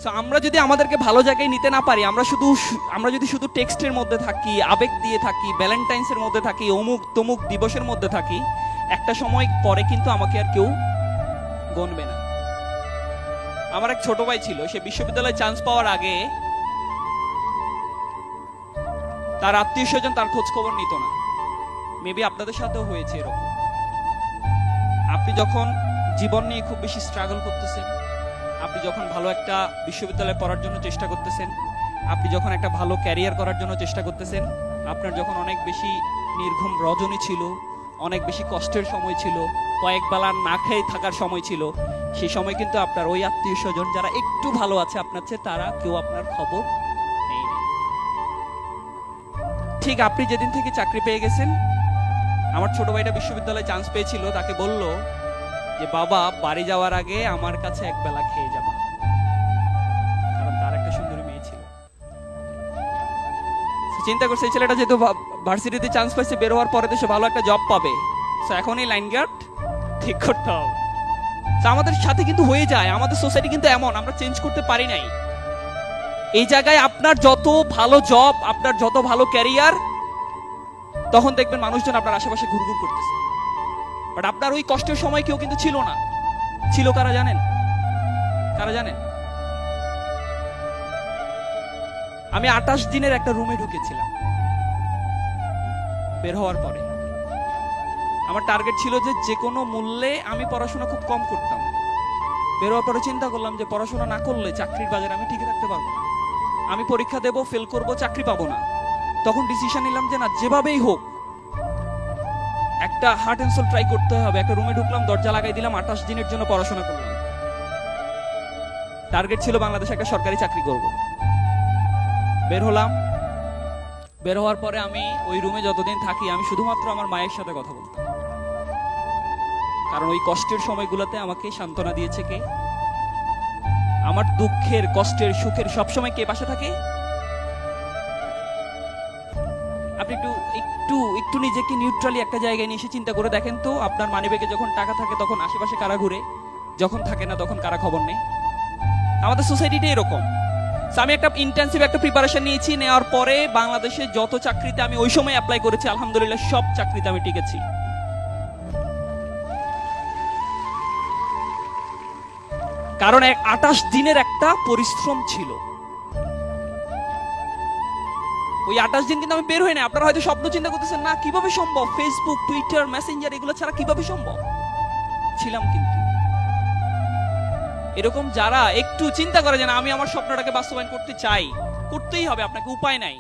So আমরা যদি আমাদেরকে ভালো জায়গায় নিতে না পারি, আমরা যদি শুধু টেক্সটের মধ্যে থাকি, আবেগ দিয়ে থাকি, ভ্যালেন্টাইন্সের মধ্যে থাকি, অমুক তমুক দিবসের মধ্যে থাকি, একটা সময় পরে কিন্তু আমাকে আর কেউ গণবে না। আমার এক ছোট ভাই ছিল, সে বিশ্ববিদ্যালয়ে চান্স পাওয়ার আগে তার আত্মীয় স্বজন তার খোঁজ খবর নিত না। মেবি আপনাদের সাথেও হয়েছে এরকম। আপনি যখন জীবন নিয়ে খুব বেশি স্ট্রাগল করতেছেন, আপনি যখন ভালো একটা বিশ্ববিদ্যালয়ে পড়ার জন্য চেষ্টা করতেছেন, আপনি যখন একটা ভালো ক্যারিয়ার করার জন্য চেষ্টা করতেছেন, আপনার যখন অনেক বেশি নির্ঘুম রজনী ছিল, অনেক বেশি কষ্টের সময় ছিল, কয়েক বেলা না খেয়ে থাকার সময় ছিল, সেই সময় কিন্তু আপনার ওই আত্মীয় স্বজন যারা একটু ভালো আছে আপনার চেয়ে, তারা কেউ আপনার খবর নেই। ঠিক আপনি যেদিন থেকে চাকরি পেয়ে গেছেন, আমার ছোট ভাইটা বিশ্ববিদ্যালয়ে চান্স পেয়েছিল, তাকে বলল যে বাবা বাড়ি যাওয়ার আগে আমার কাছে এক বেলা খেয়ে যাবা, কারণ তার একটা সুন্দরী মেয়ে ছিল। চিন্তা করছে এই ছেলেটা যেহেতু ভার্সিটিতে চান্স পাইছে, বের হওয়ার পরে তো সে ভালো একটা জব পাবে, সো এখনই লাইন গার্ড ঠিক করতে হবে। আমাদের সাথে কিন্তু হয়ে যায়, আমাদের সোসাইটি কিন্তু এমন, আমরা চেঞ্জ করতে পারি নাই। এই জায়গায় আপনার যত ভালো জব, আপনার যত ভালো ক্যারিয়ার, তখন দেখবেন মানুষজন আপনার আশেপাশে ঘুরঘুর করতেছে, বাট আপনার ওই কষ্টের সময় কেউ কিন্তু ছিল না। ছিল কারা জানেন? কারা জানেন? আমি 28 দিনের একটা রুমে ঢুকেছিলাম। বের হওয়ার পরে আমার টার্গেট ছিল যে কোনো মূল্যে আমি পড়াশোনা খুব কম করতাম। বের হওয়ার পরে চিন্তা করলাম যে পড়াশোনা না করলে চাকরির বাজারে আমি টিকে থাকতে পারবো না, আমি পরীক্ষা দেব, ফেল করব, চাকরি পাবো না। তখন ডিসিশন নিলাম যে না, যেভাবেই হোক একটা হার্ট এন্ড সোল ট্রাই করতে হবে। একটা রুমে ঢুকলাম, দরজা লাগাই দিলাম, 28 দিনের জন্য পড়াশোনা করলাম। টার্গেট ছিল বাংলাদেশে একটা সরকারি চাকরি করব। বের হলাম। বের হওয়ার পরে আমি ওই রুমে যতদিন থাকি, আমি শুধুমাত্র আমার মায়ের সাথে কথা বলতাম, কারণ ওই কষ্টের সময়গুলোতে আমাকে সান্ত্বনা দিয়েছে কে? আমার দুঃখের, কষ্টের, সুখের সবসময় কে পাশে থাকে? আপনি একটু নিজেকে নিউট্রালি একটা জায়গায় নিয়ে এসে চিন্তা করে দেখেন তো, আপনার মানিব্যাগে যখন টাকা থাকে তখন আশেপাশে কারা ঘুরে, যখন থাকে না তখন কারা খবর নেই? আমাদের সোসাইটিটা এরকম। আমি একটা ইন্টেনসিভ একটা প্রিপারেশন নিয়েছি, নেওয়ার পরে বাংলাদেশে যত চাকরিতে আমি ওই সময় অ্যাপ্লাই করেছি, আলহামদুলিল্লাহ সব চাকরিতে আমি টিকেছি। কারণ 28 দিনের একটা পরিশ্রম ছিল। ওই 28 দিন কিন্তু আমি বের হই না। আপনারা হয়তো স্বপ্ন চিন্তা করতেছেন, না কিভাবে সম্ভব, ফেসবুক, টুইটার, মেসেঞ্জার এগুলো ছাড়া কিভাবে সম্ভব? ছিলাম কিন্তু। এরকম যারা একটু চিন্তা করে যে না, আমি আমার স্বপ্নটাকে বাস্তবায়ন করতে চাই, করতেই হবে, আপনাকে উপায় নাই।